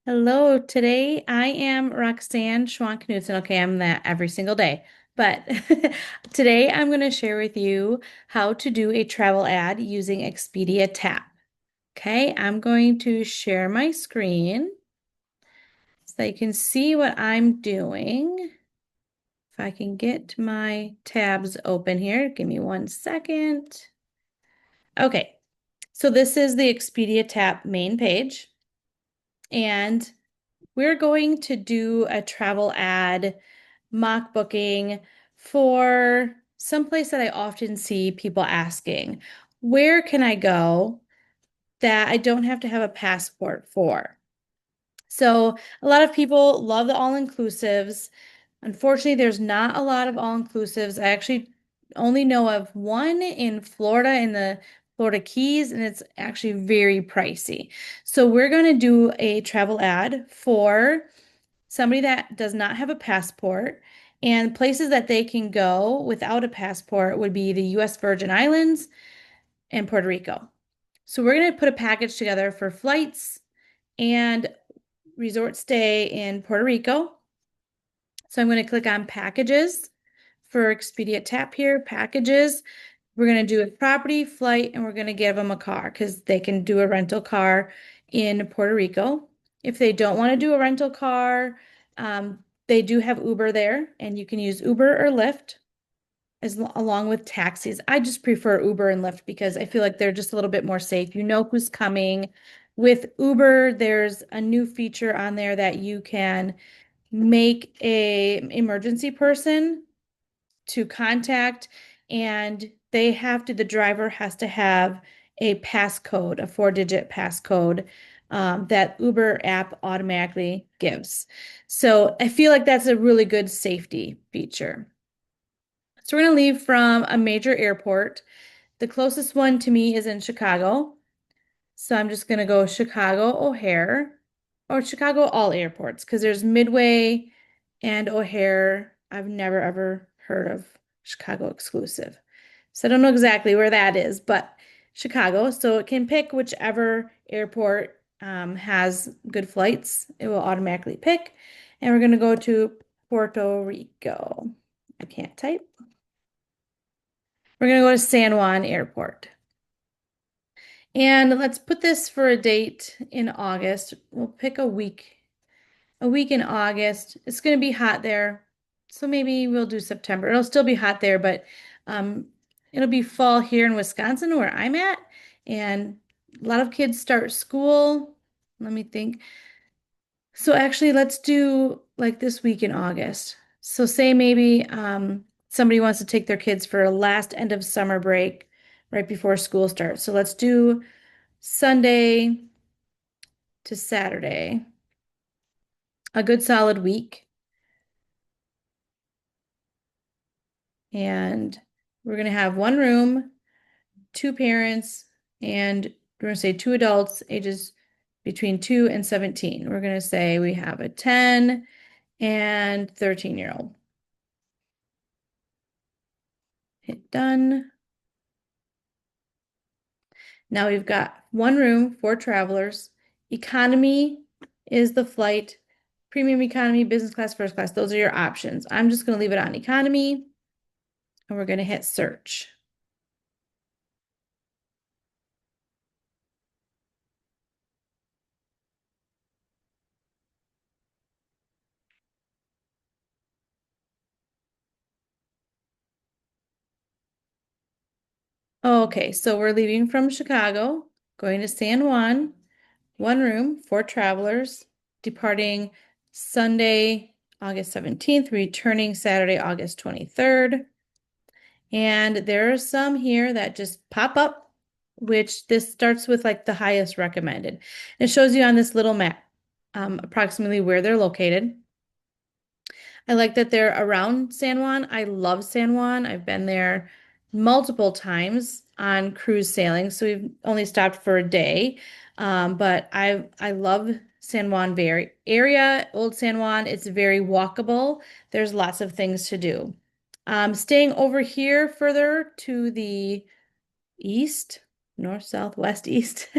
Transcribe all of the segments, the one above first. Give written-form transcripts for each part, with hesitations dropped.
Hello, today I am Roxanne Schwandt-Knutson. Okay, I'm that every single day. But today I'm going to share with you how to do a travel ad using Expedia TAAP. Okay, I'm going to share my screen so you can see what I'm doing. If I can get my tabs open here, give me 1 second. Okay, so this is the Expedia TAAP main page, and we're going to do a travel ad mock booking for someplace that I often see people asking, where can I go that I don't have to have a passport for? So a lot of people love the all-inclusives. Unfortunately, there's not a lot of all-inclusives. I actually only know of one in Florida, in the Florida Keys, and it's actually very pricey. So we're going to do a travel ad for somebody that does not have a passport, and places that they can go without a passport would be the U.S. Virgin Islands and Puerto Rico. So we're going to put a package together for flights and resort stay in Puerto Rico. So I'm going to click on packages for Expedia TAAP here, packages. We're going to do a property, flight, and we're going to give them a car because they can do a rental car in Puerto Rico. If they don't want to do a rental car, they do have Uber there, and you can use Uber or Lyft along with taxis. I just prefer Uber and Lyft because I feel like they're just a little bit more safe. You know who's coming. With Uber, there's a new feature on there that you can make a emergency person to contact, and the driver has to have a passcode, a 4-digit passcode that Uber app automatically gives. So I feel like that's a really good safety feature. So we're going to leave from a major airport. The closest one to me is in Chicago. So I'm just going to go Chicago O'Hare or Chicago all airports because there's Midway and O'Hare. I've never ever heard of Chicago exclusive. So I don't know exactly where that is, but Chicago. So it can pick whichever airport has good flights. It will automatically pick. And we're going to go to Puerto Rico. I can't type. We're going to go to San Juan Airport. And let's put this for a date in August. We'll pick a week in August. It's going to be hot there. So maybe we'll do September. It'll still be hot there, but um, it'll be fall here in Wisconsin where I'm at. And a lot of kids start school. Let me think. So actually, let's do like this week in August. So say maybe somebody wants to take their kids for a last end of summer break right before school starts. So let's do Sunday to Saturday, a good solid week. And we're going to have one room, two parents, and we're going to say two adults, ages between 2 and 17. We're going to say we have a 10 and 13-year-old. Hit done. Now we've got one room, for travelers. Economy is the flight. Premium economy, business class, first class. Those are your options. I'm just going to leave it on economy, and we're going to hit search. Okay, so we're leaving from Chicago, going to San Juan, one room, for travelers, departing Sunday, August 17th, returning Saturday, August 23rd. And there are some here that just pop up, which this starts with like the highest recommended. It shows you on this little map approximately where they're located. I like that they're around San Juan. I love San Juan. I've been there multiple times on cruise sailing, so we've only stopped for a day. But I love San Juan very area, Old San Juan. It's very walkable. There's lots of things to do. Staying over here further to the east, north, south, west, east.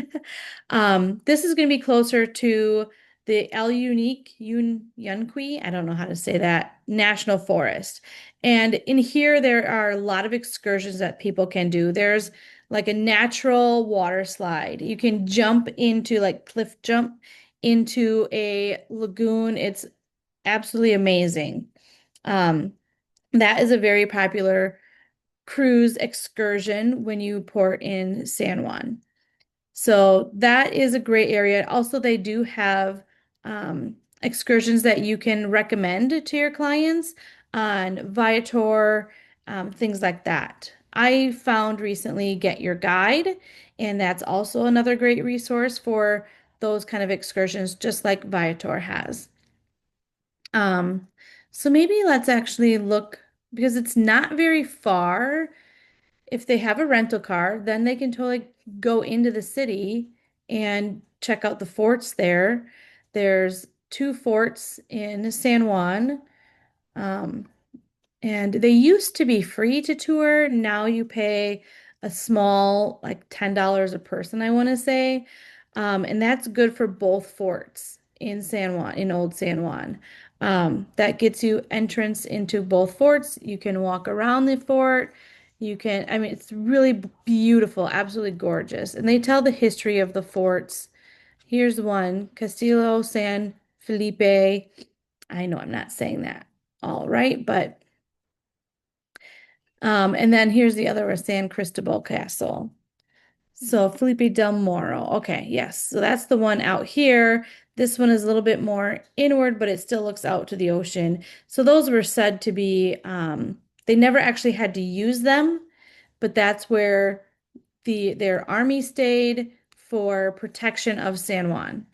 This is going to be closer to the El Unique Yunque, I don't know how to say that, National Forest. And in here, there are a lot of excursions that people can do. There's like a natural water slide. You can jump into like cliff jump into a lagoon. It's absolutely amazing. Um, that is a very popular cruise excursion when you port in San Juan. So that is a great area. Also, they do have excursions that you can recommend to your clients on Viator, things like that. I found recently Get Your Guide, and that's also another great resource for those kind of excursions, just like Viator has. Um, so maybe let's actually look because it's not very far. If they have a rental car, then they can totally go into the city and check out the forts there. There's two forts in San Juan. Um, and they used to be free to tour. Now you pay a small, like $10 a person, I want to say. And that's good for both forts in San Juan, in Old San Juan. That gets you entrance into both forts. You can walk around the fort. You can, I mean, it's really beautiful, absolutely gorgeous. And they tell the history of the forts. Here's one, Castillo San Felipe. I know I'm not saying that all right, but and then here's the other San Cristobal Castle. So Felipe del Moro. Okay, yes. So that's the one out here. This one is a little bit more inward, but it still looks out to the ocean. So those were said to be, they never actually had to use them, but that's where their army stayed for protection of San Juan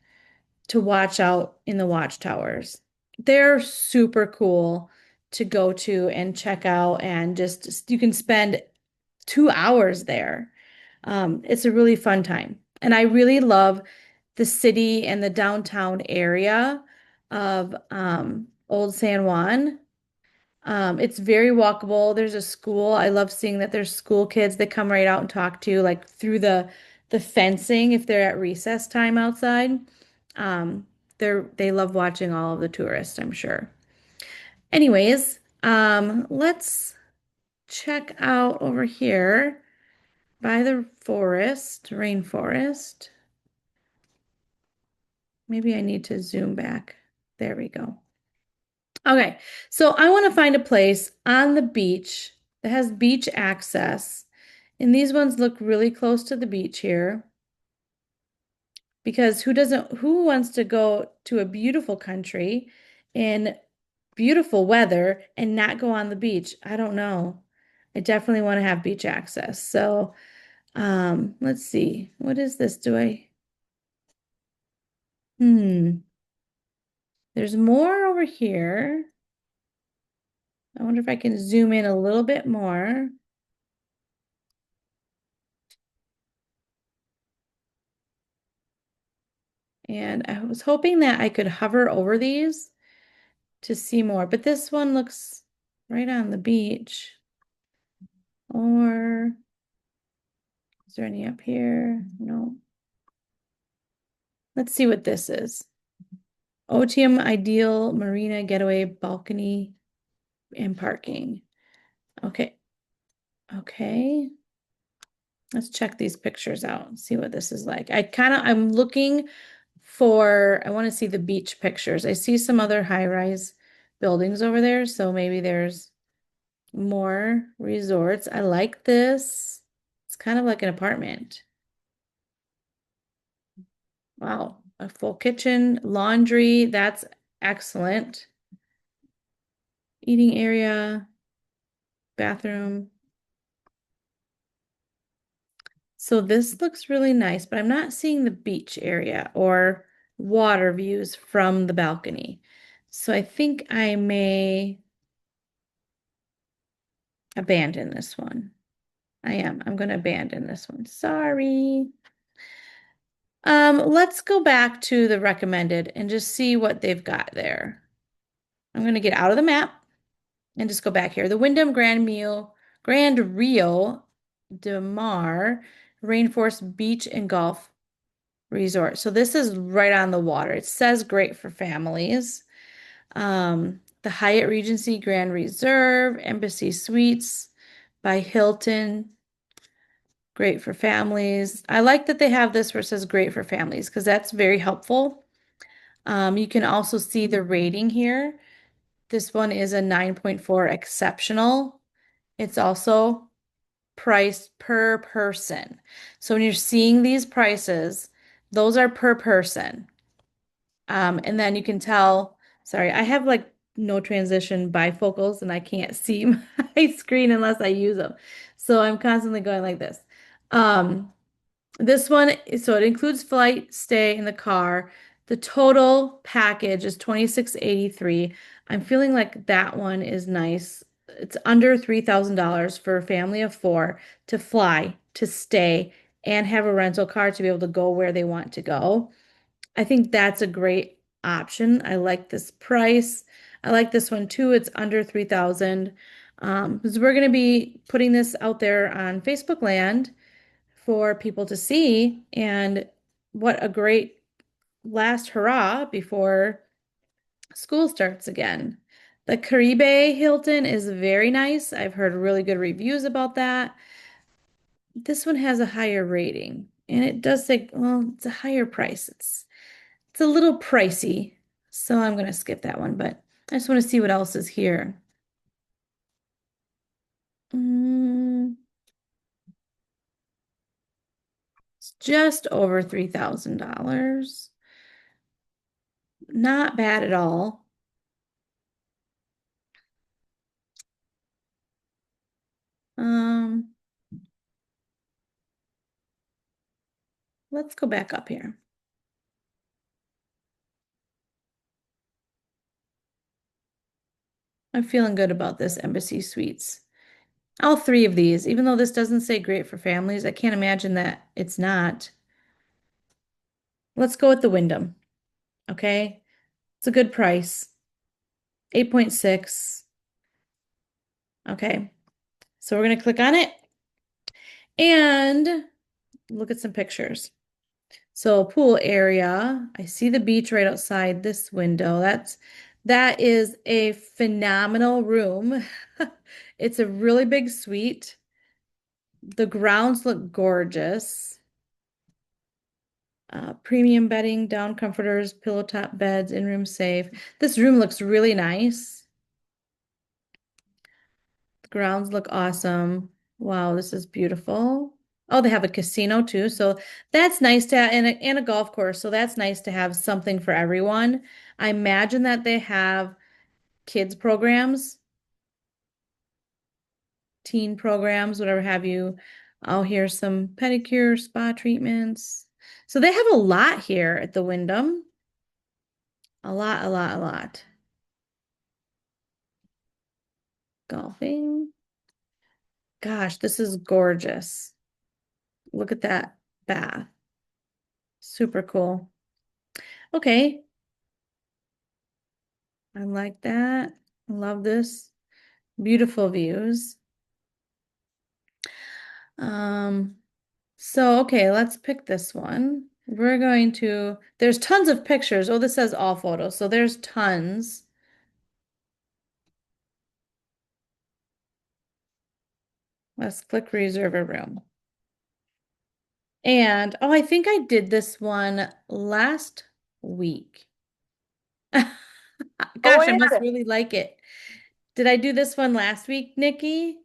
to watch out in the watchtowers. They're super cool to go to and check out, and just you can spend 2 hours there. It's a really fun time. And I really love the city and the downtown area of Old San Juan. It's very walkable. There's a school. I love seeing that there's school kids that come right out and talk to you, like through the fencing if they're at recess time outside. They love watching all of the tourists, I'm sure. Anyways, let's check out over here by the forest, rainforest. Maybe I need to zoom back. There we go. Okay, so I want to find a place on the beach that has beach access. And these ones look really close to the beach here because who wants to go to a beautiful country in beautiful weather and not go on the beach? I don't know. I definitely want to have beach access. So, let's see. What is this? Hmm, there's more over here. I wonder if I can zoom in a little bit more. And I was hoping that I could hover over these to see more, but this one looks right on the beach. Or is there any up here? No. Let's see what this is. OTM Ideal Marina Getaway Balcony and Parking. Okay. Okay. Let's check these pictures out and see what this is like. I'm looking I want to see the beach pictures. I see some other high-rise buildings over there, so maybe there's more resorts. I like this. It's kind of like an apartment. Wow, a full kitchen, laundry, that's excellent. Eating area, bathroom. So this looks really nice, but I'm not seeing the beach area or water views from the balcony. So I think I may abandon this one. I am. I'm going to abandon this one. Sorry. Let's go back to the recommended and just see what they've got there. I'm going to get out of the map and just go back here. The Wyndham Grand Rio de Mar Rainforest Beach and Golf Resort. So this is right on the water. It says great for families. The Hyatt Regency Grand Reserve, Embassy Suites by Hilton, great for families. I like that they have this where it says great for families because that's very helpful. You can also see the rating here. This one is a 9.4 exceptional. It's also priced per person. So when you're seeing these prices, those are per person. And then you can tell, sorry, I have like no transition bifocals and I can't see my screen unless I use them. So I'm constantly going like this. Um, this one, so it includes flight, stay in the car. The total package is 2683. I'm feeling like that one is nice. It's under $3,000 for a family of four to fly, to stay, and have a rental car to be able to go where they want to go. I think that's a great option. I like this price. I like this one too. It's under 3,000. Because we're going to be putting this out there on Facebook land for people to see. And what a great last hurrah before school starts again. The Caribe Hilton is very nice. I've heard really good reviews about that. This one has a higher rating, and it does say, well, it's a higher price. It's a little pricey, so I'm going to skip that one, but I just want to see what else is here. Mm, it's just over $3,000. Not bad at all. Um, let's go back up here. I'm feeling good about this Embassy Suites. All three of these, even though this doesn't say great for families, I can't imagine that it's not. Let's go with the Wyndham, okay? It's a good price. 8.6. Okay. So we're going to click on it and look at some pictures. So pool area, I see the beach right outside this window. That is a phenomenal room. It's a really big suite. The grounds look gorgeous. Premium bedding, down comforters, pillow top beds, in-room safe. This room looks really nice. The grounds look awesome. Wow, this is beautiful. Oh, they have a casino too. So that's nice to have, and a golf course. So that's nice to have something for everyone. I imagine that they have kids programs, teen programs, whatever have you. Oh, here's some pedicure, spa treatments. So they have a lot here at the Wyndham. A lot, a lot, a lot. Golfing. Gosh, this is gorgeous. Look at that bath. Super cool. Okay, I like that. I love this. Beautiful views. Um, so okay, let's pick this one. There's tons of pictures. Oh, this says all photos. So there's tons. Let's click reserve a room. And oh, I think I did this one last week. Oh, Gosh, what I is must it? really like it. Did I do this one last week, Nikki?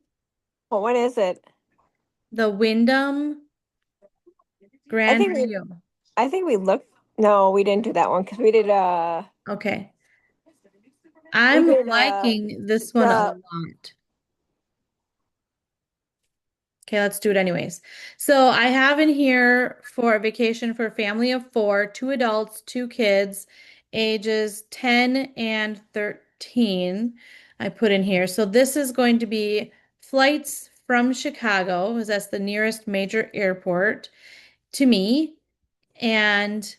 Oh, what is it? The Wyndham I Grand think we, Rio. I think we looked. No, we didn't do that one because Okay. we I'm did liking this one a the. lot. Okay, let's do it anyways. So I have in here for a vacation for a family of four, two adults, two kids, ages 10 and 13. I put in here. So this is going to be flights from Chicago, because that's the nearest major airport to me. And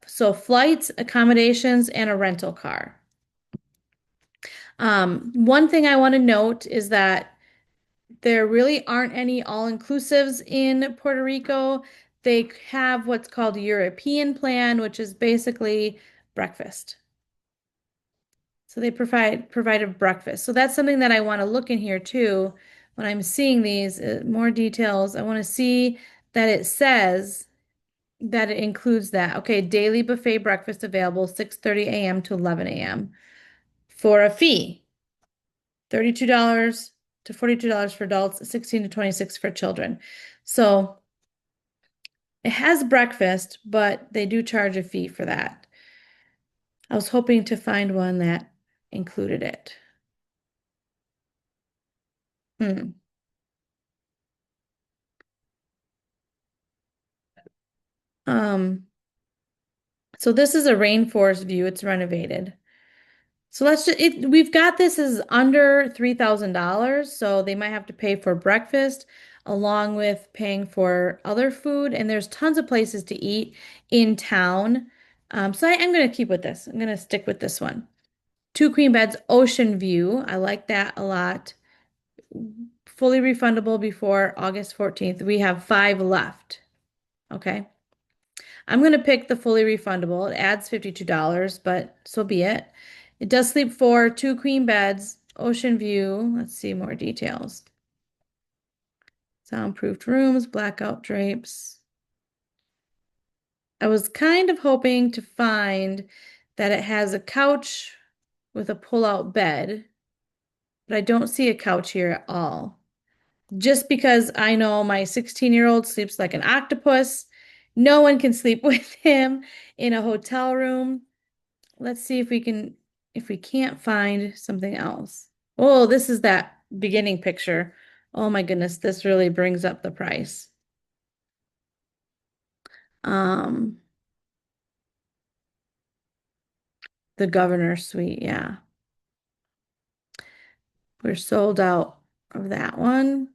so flights, accommodations, and a rental car. One thing I want to note is that there really aren't any all-inclusives in Puerto Rico. they have what's called a European plan, which is basically breakfast. So they provide a breakfast. So that's something that I want to look in here too. When I'm seeing these more details, I want to see that it says that it includes that. Okay, daily buffet breakfast available 6:30 a.m. to 11 a.m. for a fee. $32 to $42 for adults, 16 to 26 for children. So it has breakfast, but they do charge a fee for that. I was hoping to find one that included it. Hmm. Um, so this is a rainforest view. It's renovated. So let's just we've got this as under $3,000, so they might have to pay for breakfast along with paying for other food, and there's tons of places to eat in town. I'm going to keep with this. I'm going to stick with this one. Two queen beds, ocean view. I like that a lot. Fully refundable before August 14th. We have five left. Okay. I'm going to pick the fully refundable. It adds $52, but so be it. It does sleep four, two queen beds, ocean view. Let's see more details. Soundproofed rooms, blackout drapes. I was kind of hoping to find that it has a couch with a pull-out bed, but I don't see a couch here at all. Just because I know my 16-year-old sleeps like an octopus. No one can sleep with him in a hotel room. Let's see if we can't find something else. Oh, this is that beginning picture. Oh my goodness, this really brings up the price. Um, the governor's suite, yeah. We're sold out of that one.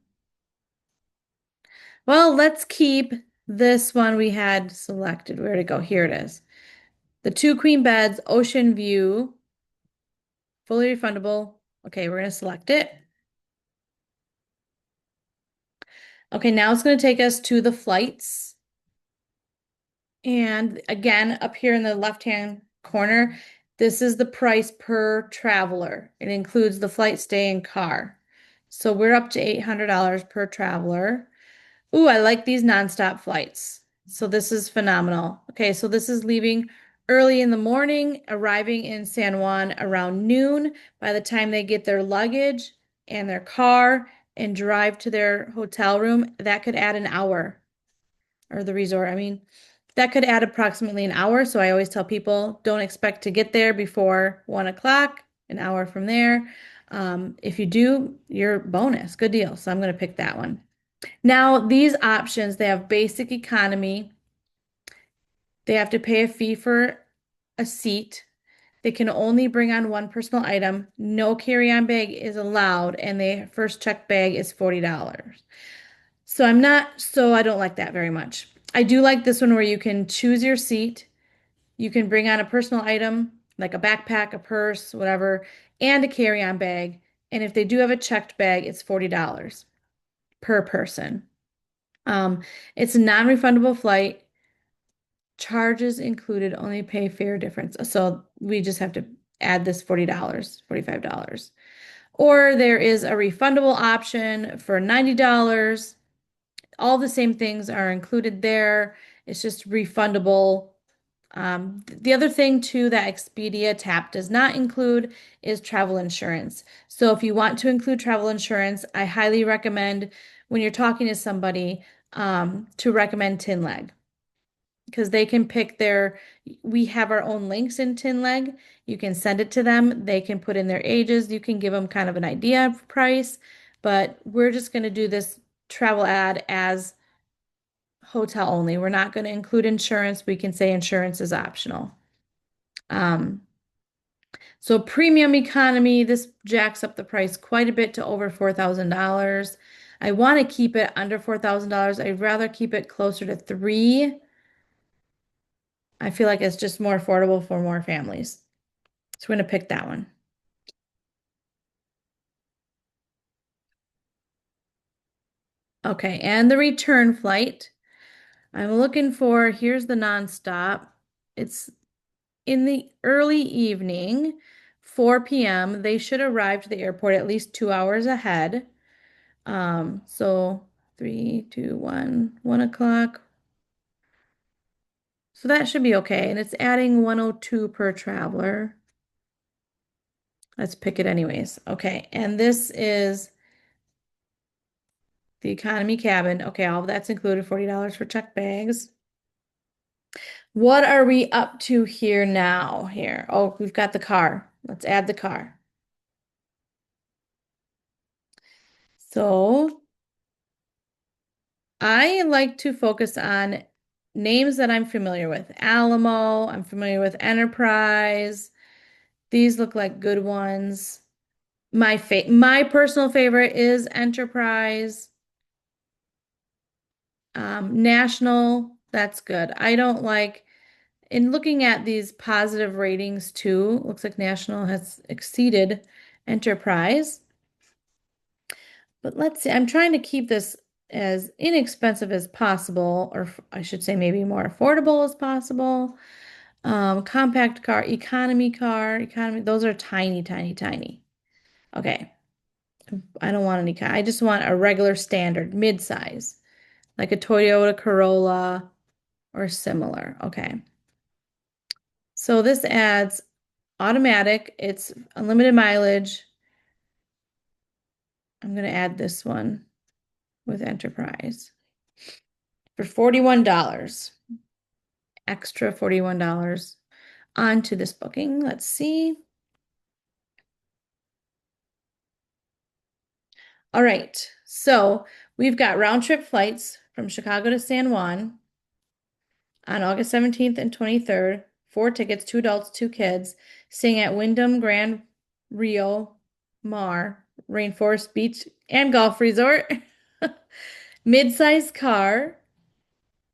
Well, let's keep this one we had selected. Where to go? Here it is. The two queen beds, ocean view, fully refundable. Okay, we're going to select it. Okay, now it's going to take us to the flights. And again, up here in the left-hand corner, this is the price per traveler. It includes the flight stay and car. So we're up to $800 per traveler. Ooh, I like these nonstop flights. So this is phenomenal. Okay, so this is leaving early in the morning, arriving in San Juan around noon. By the time they get their luggage and their car and drive to their hotel room, that could add an hour, or the resort. I mean, that could add approximately an hour. So I always tell people don't expect to get there before 1 o'clock, an hour from there. If you do, you're bonus. Good deal. So I'm going to pick that one. Now, these options, they have basic economy. They have to pay a fee for a seat. They can only bring on one personal item. No carry-on bag is allowed, and the first check bag is $40. So I don't like that very much. I do like this one where you can choose your seat. You can bring on a personal item like a backpack, a purse, whatever, and a carry-on bag. And if they do have a checked bag, it's $40 per person. Um, it's a non-refundable flight. Charges included, only pay fare difference. So we just have to add this $40, $45. Or there is a refundable option for $90. All the same things are included there. It's just refundable. The other thing too that Expedia TAAP does not include is travel insurance. So if you want to include travel insurance, I highly recommend when you're talking to somebody to recommend Tinleg because they can pick we have our own links in Tinleg. You can send it to them. They can put in their ages. You can give them kind of an idea of price, but we're just going to do this travel ad as hotel only. We're not going to include insurance. We can say insurance is optional. Um, so premium economy, this jacks up the price quite a bit to over $4,000. I want to keep it under $4,000. I'd rather keep it closer to three. I feel like it's just more affordable for more families. So we're going to pick that one. Okay, and the return flight. I'm looking for, here's the nonstop. It's in the early evening, 4 p.m. They should arrive to the airport at least 2 hours ahead. So 1 o'clock. So that should be okay. And it's adding 102 per traveler. Let's pick it anyways. Okay. And this is the economy cabin. Okay, all of that's included, $40 for check bags. What are we up to here now? Here. Oh, we've got the car. Let's add the car. So I like to focus on names that I'm familiar with. Alamo, I'm familiar with Enterprise. These look like good ones. My personal favorite is Enterprise. National, that's good. I don't like, in looking at these positive ratings too, looks like National has exceeded Enterprise. But let's see, I'm trying to keep this as inexpensive as possible, or I should say maybe more affordable as possible. Compact car, economy, those are tiny, tiny, tiny. Okay, I don't want any I just want a regular standard mid-size, like a Toyota Corolla or similar. Okay. So this adds automatic, it's unlimited mileage. I'm going to add this one with Enterprise for $41. Extra $41 onto this booking. Let's see. All right. So we've got round trip flights from Chicago to San Juan on August 17th and 23rd. 4 tickets, 2 adults, 2 kids, staying at Wyndham Grand Rio Mar Rainforest Beach and Golf Resort. Mid-sized car,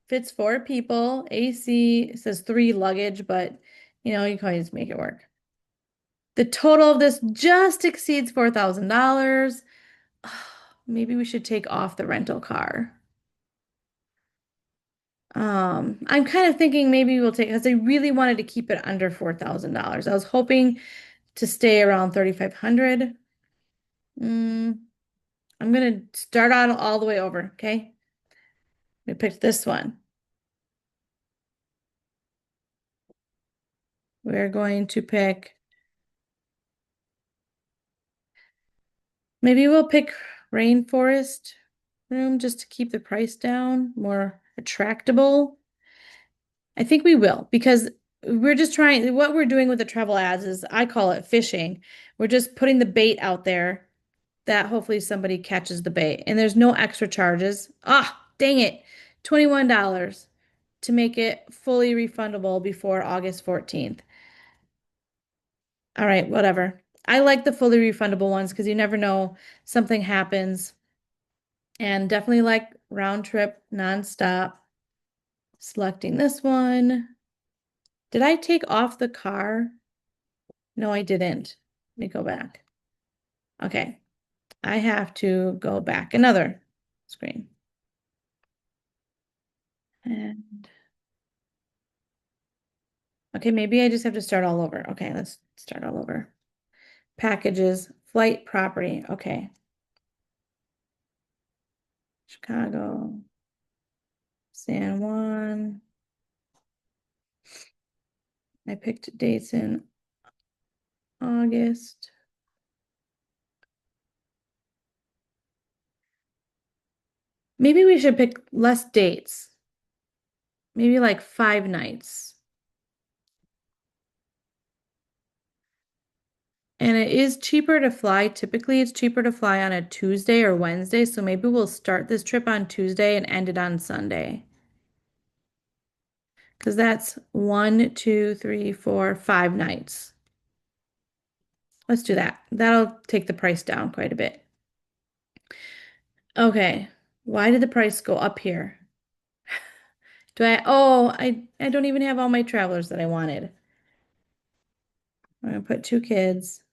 fits 4 people, AC, it says 3 luggage, but you can always make it work. The total of this just exceeds $4,000. Maybe we should take off the rental car. I'm kind of thinking maybe we'll take, because I really wanted to keep it under $4,000. I was hoping to stay around 3,500. Mm, I'm gonna start on all the way over, okay? We picked this one. We're going to pick, maybe we'll pick Rainforest Room just to keep the price down, more attractable. I think we will, because we're just trying, what we're doing with the travel ads is, I call it fishing. We're just putting the bait out there that hopefully somebody catches the bait. And there's no extra charges. Ah, dang it. $21 to make it fully refundable before August 14th. All right, whatever. I like the fully refundable ones because you never know, something happens. And definitely like round trip, nonstop. Selecting this one. Did I take off the car? No, I didn't. Let me go back. Okay. I have to go back another screen. And okay, maybe I just have to start all over. Okay, let's start all over. Packages, flight property. Okay. Chicago, San Juan. I picked dates in August. Maybe we should pick less dates. Maybe like 5 nights. And it is cheaper to fly. Typically, it's cheaper to fly on a Tuesday or Wednesday. So maybe we'll start this trip on Tuesday and end it on Sunday. Because that's 1, 2, 3, 4, 5 nights. Let's do that. That'll take the price down quite a bit. Okay. Why did the price go up here? I don't even have all my travelers that I wanted. I'm gonna put 2 kids.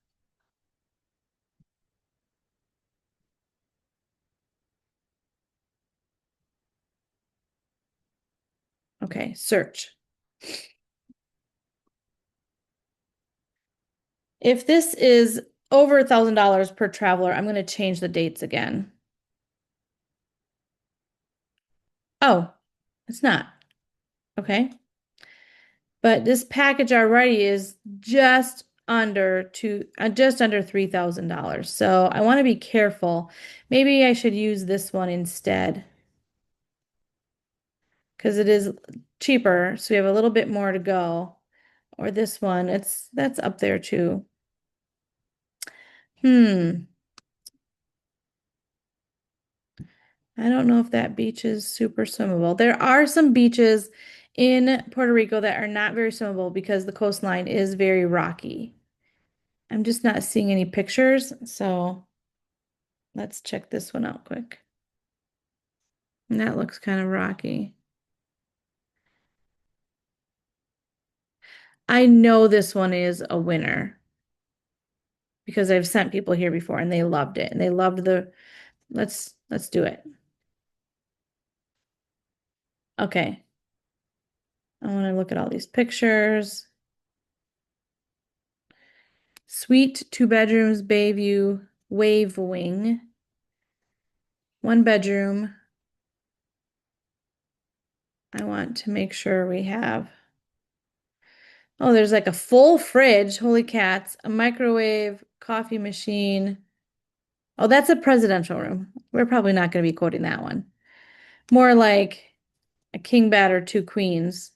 Okay, search. If this is over $1,000 per traveler, I'm going to change the dates again. Oh, it's not. Okay. But this package already is just under $3,000. So I want to be careful. Maybe I should use this one instead because it is cheaper. So we have a little bit more to go. Or this one, that's up there too. Hmm. I don't know if that beach is super swimmable. There are some beaches in Puerto Rico that are not very swimmable because the coastline is very rocky. I'm just not seeing any pictures, so let's check this one out quick. And that looks kind of rocky. I know this one is a winner because I've sent people here before and they loved it and they loved the let's do it. Okay. I want to look at all these pictures. Suite, 2 bedrooms, bay view, wave wing, 1 bedroom. I want to make sure we have. Oh, there's like a full fridge, holy cats, a microwave, coffee machine. Oh, that's a presidential room. We're probably not going to be quoting that one. More like a king bed or 2 queens.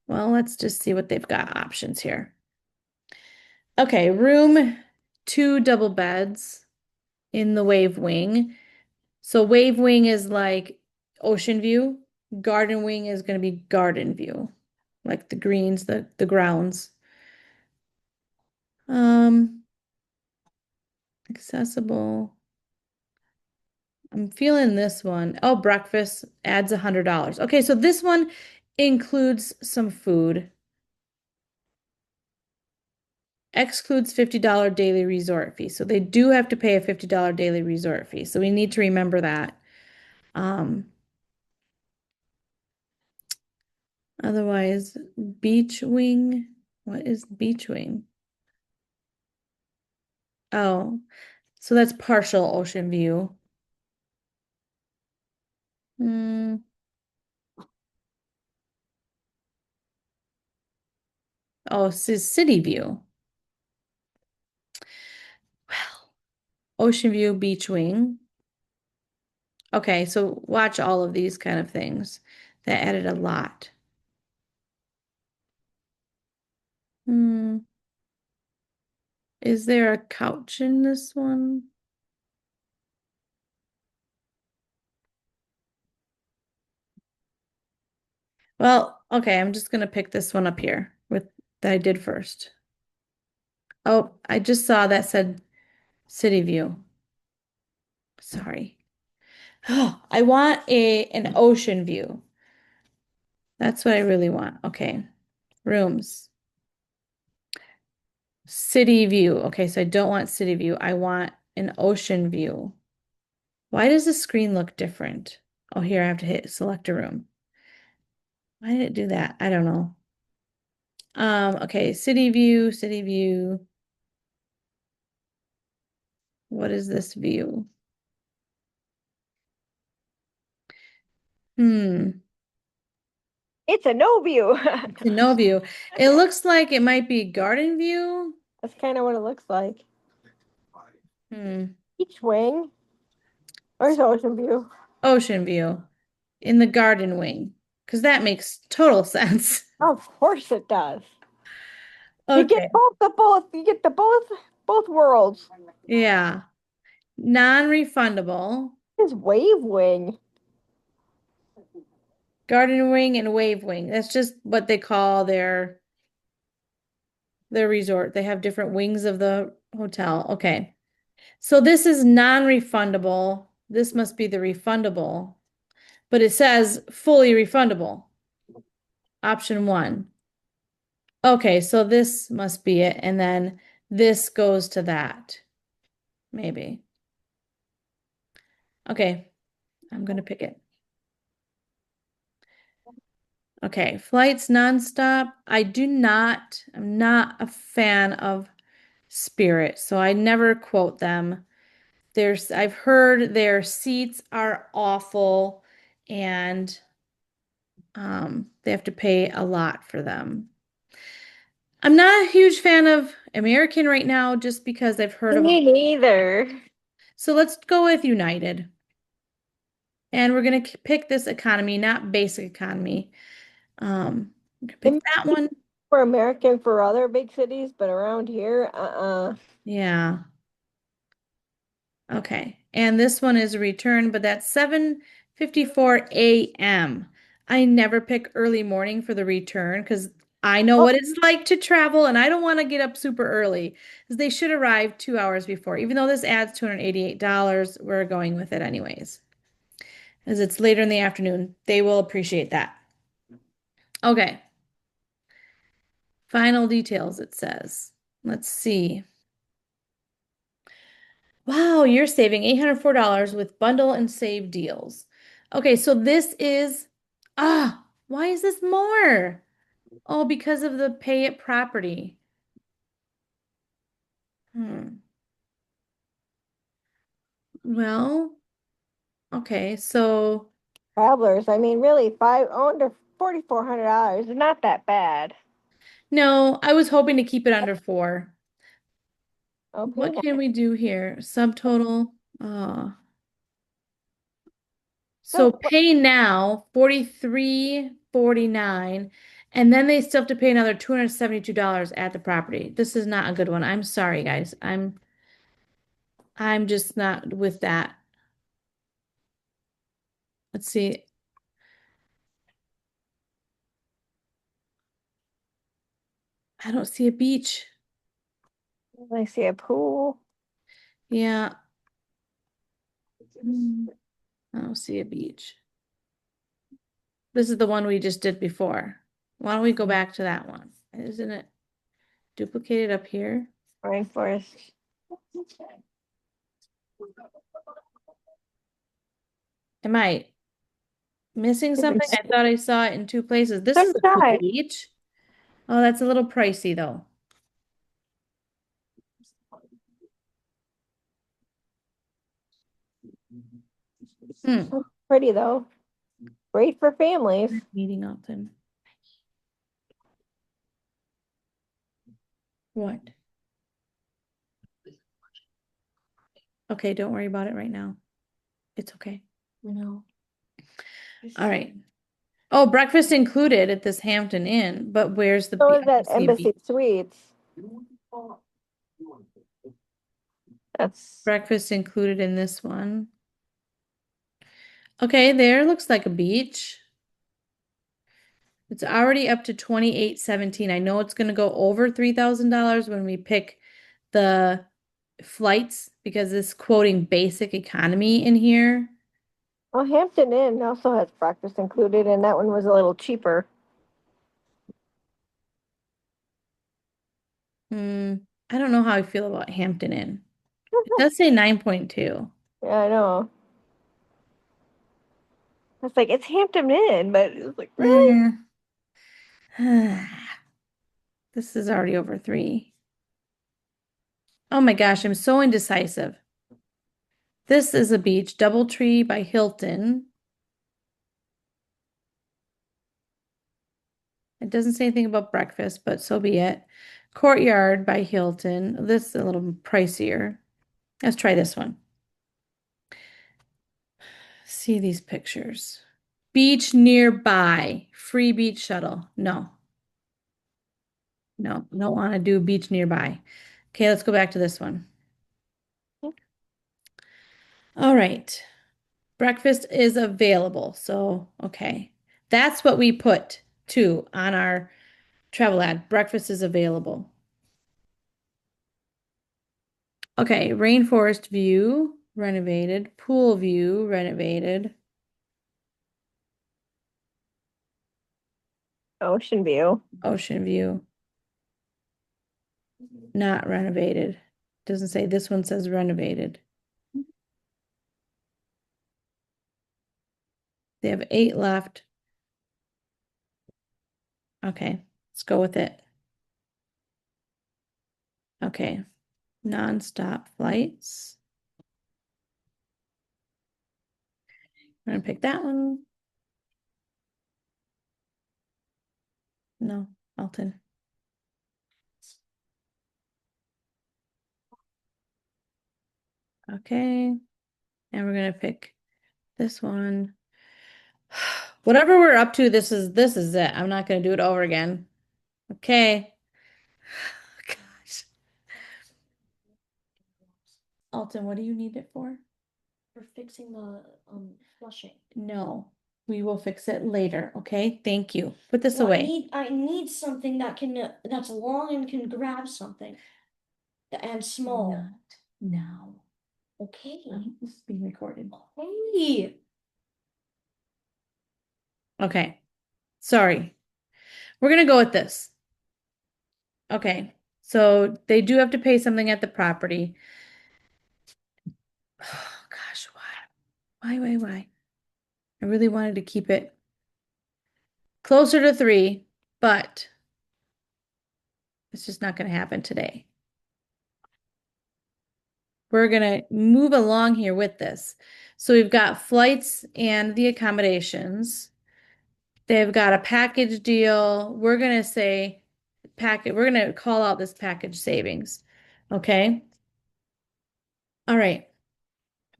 Well, let's just see what they've got options here. Okay, room, 2 double beds in the wave wing. So wave wing is like ocean view. Garden wing is going to be garden view, like the greens, the grounds. Um, accessible. I'm feeling this one. Oh, breakfast adds $100. Okay, so this one includes some food. Excludes $50 daily resort fee. So they do have to pay a $50 daily resort fee. So we need to remember that. Um, otherwise, beach wing. What is beach wing? Oh, so that's partial ocean view. Hmm. Oh, this is city view. Well, ocean view, beach wing. Okay, so watch all of these kind of things. That added a lot. Hmm. Is there a couch in this one? Well, okay, I'm just gonna pick this one up here with that I did first. Oh, I just saw that said city view. Sorry. Oh, I want an ocean view. That's what I really want. Okay. Rooms. City view. Okay, so I don't want city view. I want an ocean view. Why does the screen look different? Oh, here I have to hit select a room. Why did it do that? I don't know. Okay, city view, city view. What is this view? Hmm, It's a no view. it's a no view. It looks like it might be garden view. That's kind of what it looks like. Hmm, Each wing. Where's ocean view? ocean view in the garden wing, because that makes total sense. Of course it does. You get Okay, both. You get the both worlds. yeah. Non-refundable. This wave wing. Garden wing and wave wing. That's just what they call their resort. They have different wings of the hotel. Okay. So this is non-refundable. This must be the refundable, but it says fully refundable. Option one. Okay, so this must be it. And then this goes to that. Maybe. Okay, I'm gonna pick it. Okay, flights nonstop. I'm not a fan of Spirit, so I never quote them. I've heard their seats are awful and they have to pay a lot for them. I'm not a huge fan of American right now just because I've heard of them. Me neither. So let's go with United. And we're going to pick this economy, not basic economy. We can It pick might that be one. for American for other big cities, but around here, Yeah. Okay. And this one is a return, but that's 7:54 a.m. I never pick early morning for the return because I know Oh, what it's like to travel and I don't want to get up super early because they should arrive 2 hours before. Even though this adds $288, we're going with it anyways. As it's later in the afternoon, they will appreciate that. Okay. Final details, it says. Let's see. Wow, you're saving $804 with bundle and save deals. Okay, so this is, why is this more? Oh, because of the pay it property. Hmm. Well, okay, so travelers. I mean, really, under $4,400 is not that bad. no, I was hoping to keep it under four. Okay, What now. can we do here? Subtotal. So So, pay now 43.49, and then they still have to pay another $272 at the property. This is not a good one. I'm sorry, guys. I'm just not with that. Let's see. I don't see a beach. I see a pool. Yeah, mm, I don't see a beach. This is the one we just did before. Why don't we go back to that one? Isn't it duplicated up here? Rainforest. Am I missing something? I thought I saw it in two places. This is a cool Sunshine. beach. Oh, that's a little pricey though. Hmm. Pretty though. Great for families. Meeting Alton. What? Okay, don't worry about it right now. It's okay. No. All right. Oh, breakfast included at this Hampton Inn, but where's the So be is I don't that see a beach. Embassy Suites. That's Breakfast included in this one. Okay, there looks like a beach. It's already up to 2817. I know it's going to go over $3,000 when we pick the flights because it's quoting basic economy in here. well, Hampton Inn also has breakfast included, and that one was a little cheaper. Hmm, I don't know how I feel about Hampton Inn. It does say 9.2. Yeah, I know. It's like it's Hampton Inn, but it's like really. Eh. This is already over three. Oh my gosh, I'm so indecisive. This is a beach, Doubletree by Hilton. It doesn't say anything about breakfast, but so be it. Courtyard by Hilton. This is a little pricier. Let's try this one. See these pictures. Beach nearby. Free beach shuttle. No, no, don't want to do beach nearby. Okay, let's go back to this one. All right. Breakfast is available. So, okay. That's what we put too on our travel ad. Breakfast is available. Okay, rainforest view renovated, pool view renovated, Ocean view. ocean view not renovated. Doesn't say this one says renovated. They have 8 left. Okay, let's go with it. Okay, non-stop flights. I'm gonna pick that one. No, Alton. Okay, and we're gonna pick this one. Whatever we're up to, this is it. I'm not gonna do it over again. Okay. Gosh. Alton, what do you need it for? For fixing the flushing. No, we will fix it later. Okay, thank you. Put this Well, away. I need something that can that's long and can grab something and small. Not now. Okay. This is being recorded. Hey. Okay, sorry. We're gonna go with this. Okay, so they do have to pay something at the property. Oh gosh, why? Why? I really wanted to keep it closer to 3, but it's just not gonna happen today. We're gonna move along here with this. So we've got flights and the accommodations. They've got a package deal. We're gonna say packet, we're gonna call out this package savings. Okay. All right.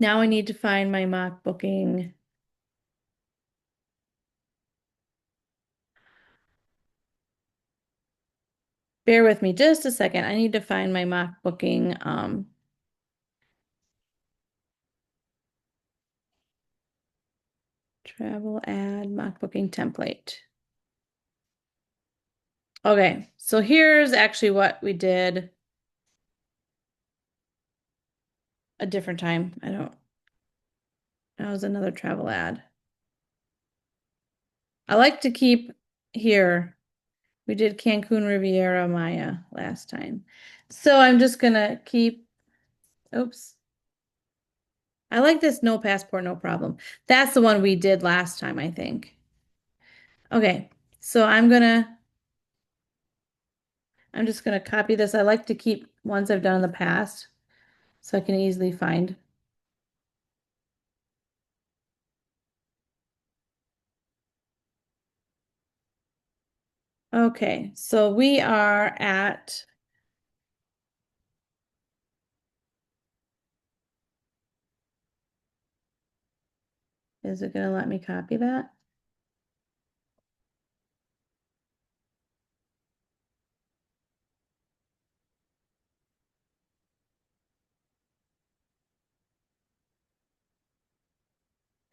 Now I need to find my mock booking. Bear with me just a second. I need to find my mock booking. Travel ad mock booking template. Okay, so here's actually what we did a different time. That was another travel ad. I like to keep here. We did Cancun Riviera Maya last time. So I'm just gonna keep, oops. I like this no passport, no problem. That's the one we did last time, I think. Okay, so I'm just gonna copy this. I like to keep ones I've done in the past so I can easily find. Okay, so we are at is it gonna let me copy that?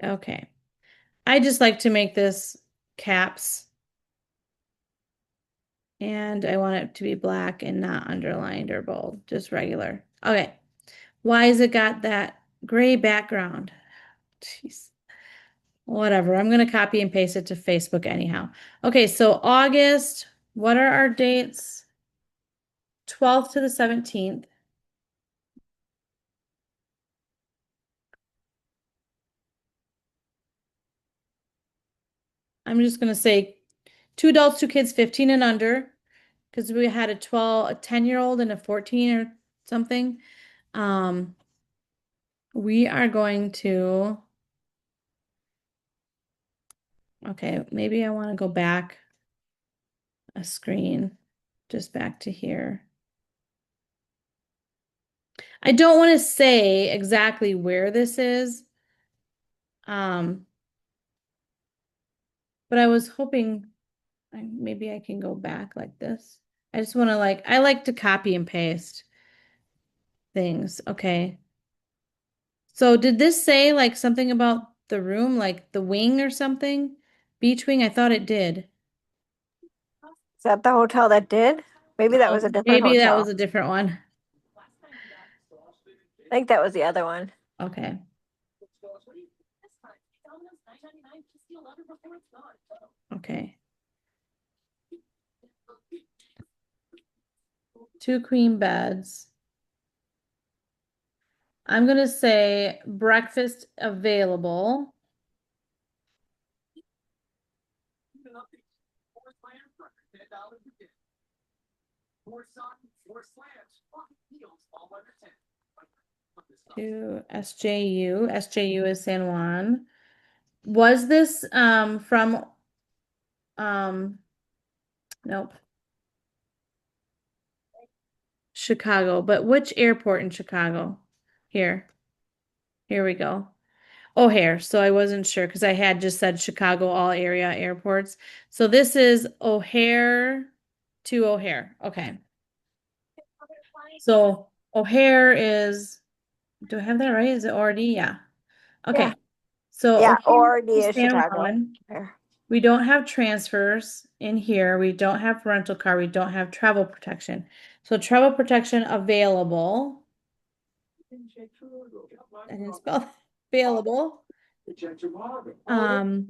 Okay. I just like to make this caps and I want it to be black and not underlined or bold, just regular. Okay. Why has it got that gray background? Jeez. Whatever. I'm going to copy and paste it to Facebook anyhow. Okay, so August, what are our dates? 12th to the 17th. I'm just going to say 2 adults, 2 kids, 15 and under, because we had a 10-year-old and a 14 or something. We are going to, okay, maybe I want to go back a screen, just back to here. I don't want to say exactly where this is. Um, but I was hoping maybe I can go back like this. I just want to I like to copy and paste things. Okay. So did this say like something about the room, like the wing or something? Beach wing? I thought it did. Is that the hotel that did? Maybe that was Oh, a different maybe that was hotel. a different one. I think that was the other one. Okay. Okay. 2 queen beds. I'm gonna say breakfast available. To SJU. SJU is San Juan. Was this from nope, Chicago, but which airport in Chicago? Here. Here we go. O'Hare. So I wasn't sure because I had just said Chicago all area airports. So this is O'Hare to O'Hare. Okay. So O'Hare is, do I have that right? Is it already? Yeah. Yeah. Okay. So Yeah. O'Hare Or is the San Chicago. Juan. There. We don't have transfers in here. We don't have rental car. We don't have travel protection. So travel protection available. I didn't spell that. Available. Um, um,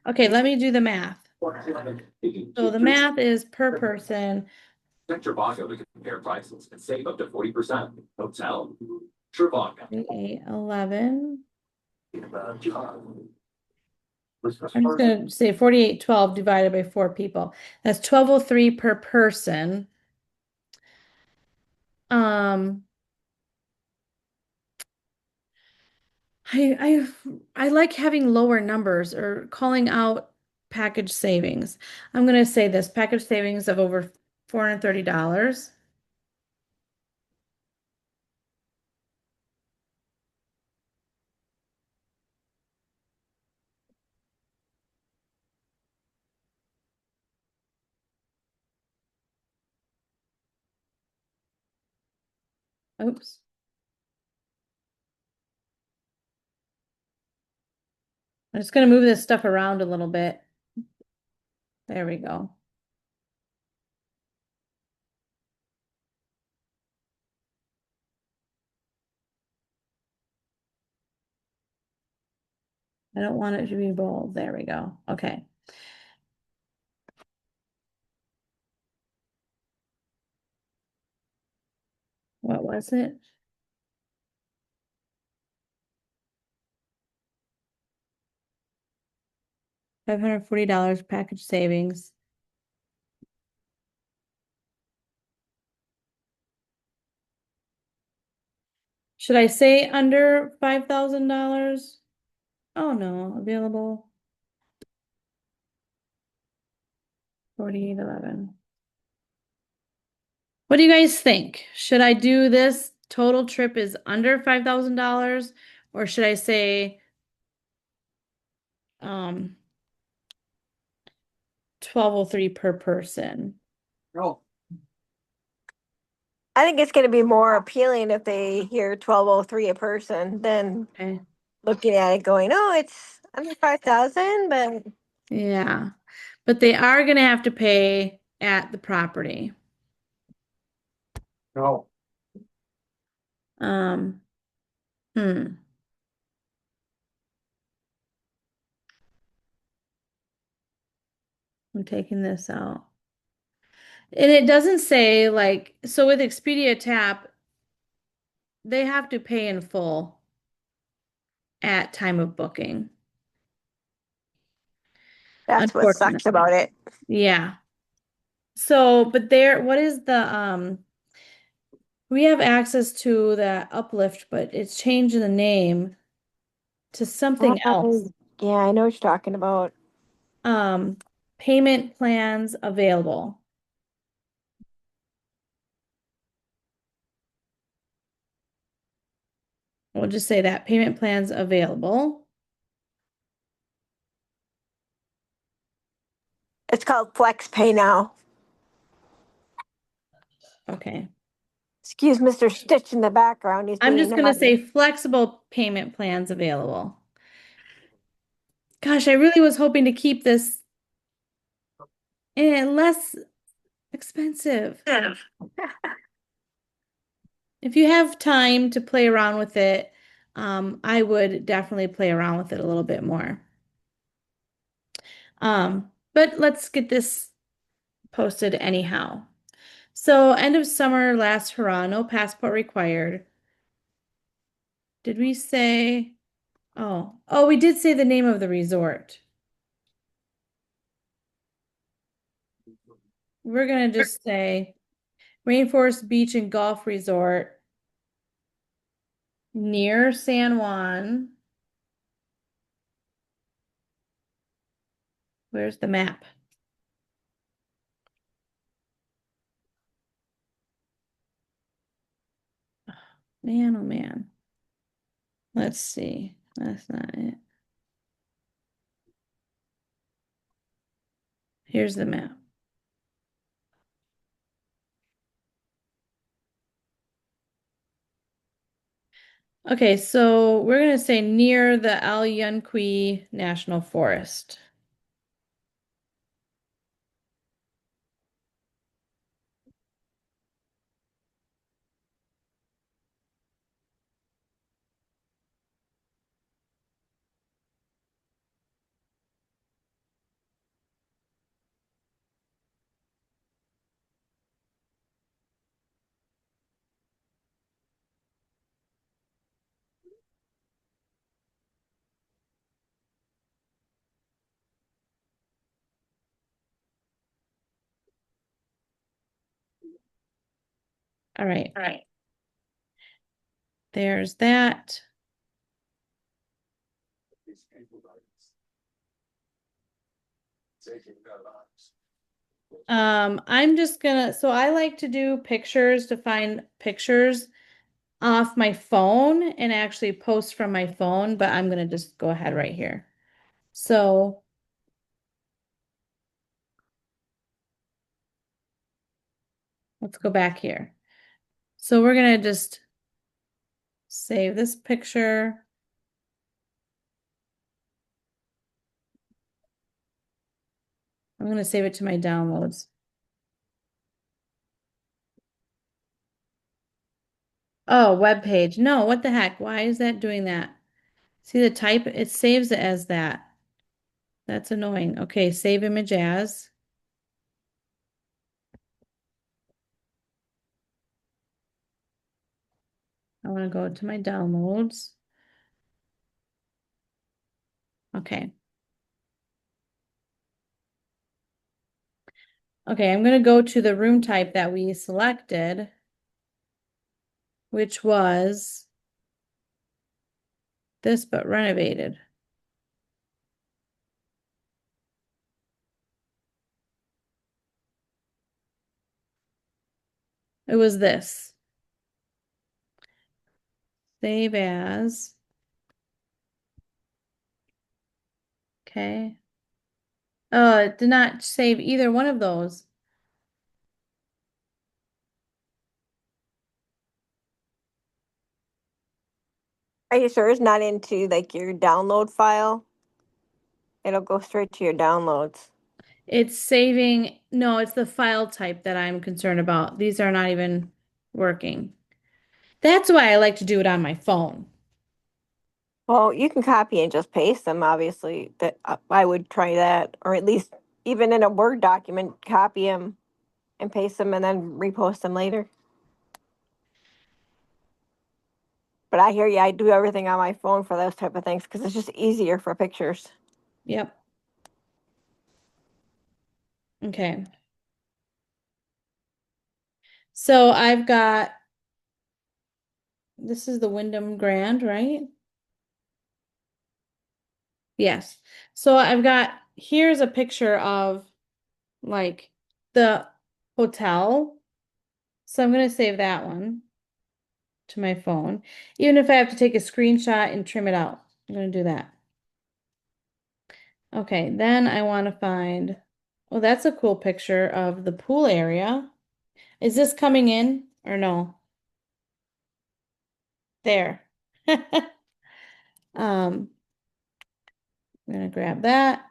okay, let me do the math. So the math is per person. Check Trivago to compare prices and save up to 40%. Hotel. Trivago. 3811. I'm just gonna say 4812 divided by 4 people. That's 1203 per person. Um, I I like having lower numbers or calling out package savings. I'm gonna say this package savings of over $430. Oops. I'm just gonna move this stuff around a little bit. There we go. I don't want it to be bold. There we go. Okay. What was it? $540 package savings. Should I say under $5,000? Oh no, available 4811. What do you guys think? Should I do this total trip is under $5,000 or should I say 1203 per person? No. I think it's going to be more appealing if they hear 1203 a person than Okay. looking at it going, oh, it's under 5,000, but Yeah. But they are going to have to pay at the property. no. Um, hmm. I'm taking this out. And it doesn't say like, so with Expedia TAAP, they have to pay in full at time of booking. That's what sucks Unfortunately. about it. Yeah. So, but there, what is the we have access to that uplift, but it's changing the name to something else. Yeah, I know what you're talking about. Um, payment plans available. We'll just say that payment plans available. It's called Flex Pay now. Okay. Excuse Mr. Stitch in the background. He's I'm being just gonna say naughty. flexible payment plans available. Gosh, I really was hoping to keep this less expensive. If you have time to play around with it, I would definitely play around with it a little bit more. But let's get this posted anyhow. So end of summer, last hurrah, no passport required. Did we say Oh, we did say the name of the resort. We're gonna just say Rainforest Beach and Golf Resort near San Juan. Where's the map? Man, oh man. Let's see. That's not it. Here's the map. Okay, so we're gonna say near the Al Yunqui National Forest. All right. All right. There's that. I'm just gonna, so I like to do pictures to find pictures off my phone and actually post from my phone, but I'm gonna just go ahead right here. So let's go back here. So we're gonna just save this picture. I'm gonna save it to my downloads. Oh, web page. No, what the heck? Why is that doing that? See the type? It saves it as that. That's annoying. Okay, save image as. I want to go to my downloads. Okay. Okay, I'm going to go to the room type that we selected, which was this, but renovated. It was this. Save as. Okay. Oh, it did not save either one of those. Are you sure it's not into like your download file? It'll go straight to your downloads. It's saving, no, it's the file type that I'm concerned about. These are not even working. That's why I like to do it on my phone. Well, you can copy and just paste them, obviously. That I would try that, or at least even in a Word document, copy them and paste them and then repost them later. But I hear you, I do everything on my phone for those type of things because it's just easier for pictures. Yep. Okay. So I've got, this is the Wyndham Grand, right? Yes. So I've got, here's a picture of like the hotel. So I'm going to save that one to my phone, even if I have to take a screenshot and trim it out. I'm going to do that. Okay, then I want to find, oh, that's a cool picture of the pool area. Is this coming in or no? There. I'm gonna grab that.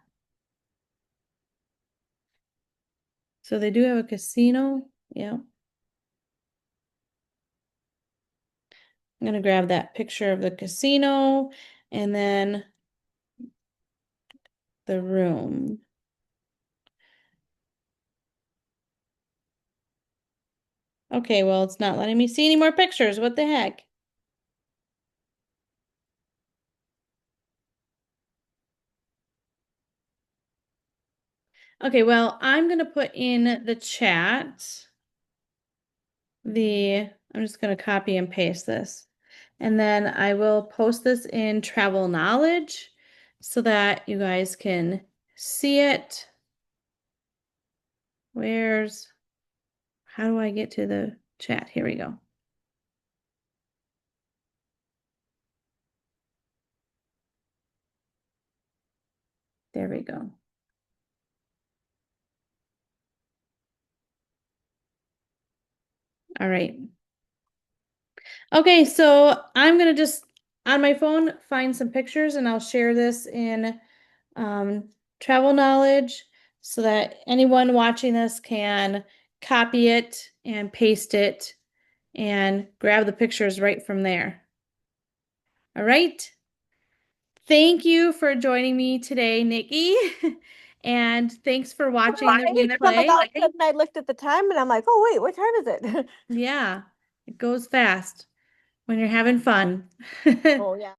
So they do have a casino. Yeah. I'm gonna grab that picture of the casino and then the room. Okay, well, it's not letting me see any more pictures. What the heck? Okay, well, I'm gonna put in the chat I'm just gonna copy and paste this. And then I will post this in Travel Knowledge so that you guys can see it. How do I get to the chat? Here we go. There we go. All right. Okay, so I'm gonna just on my phone find some pictures and I'll share this in Travel Knowledge so that anyone watching this can copy it and paste it and grab the pictures right from there. All right. Thank you for joining me today, Nikki. And thanks for watching the All of replay. a sudden I looked at the time and I'm like, oh wait, what time is it? Yeah, it goes fast when you're having fun. Oh yeah.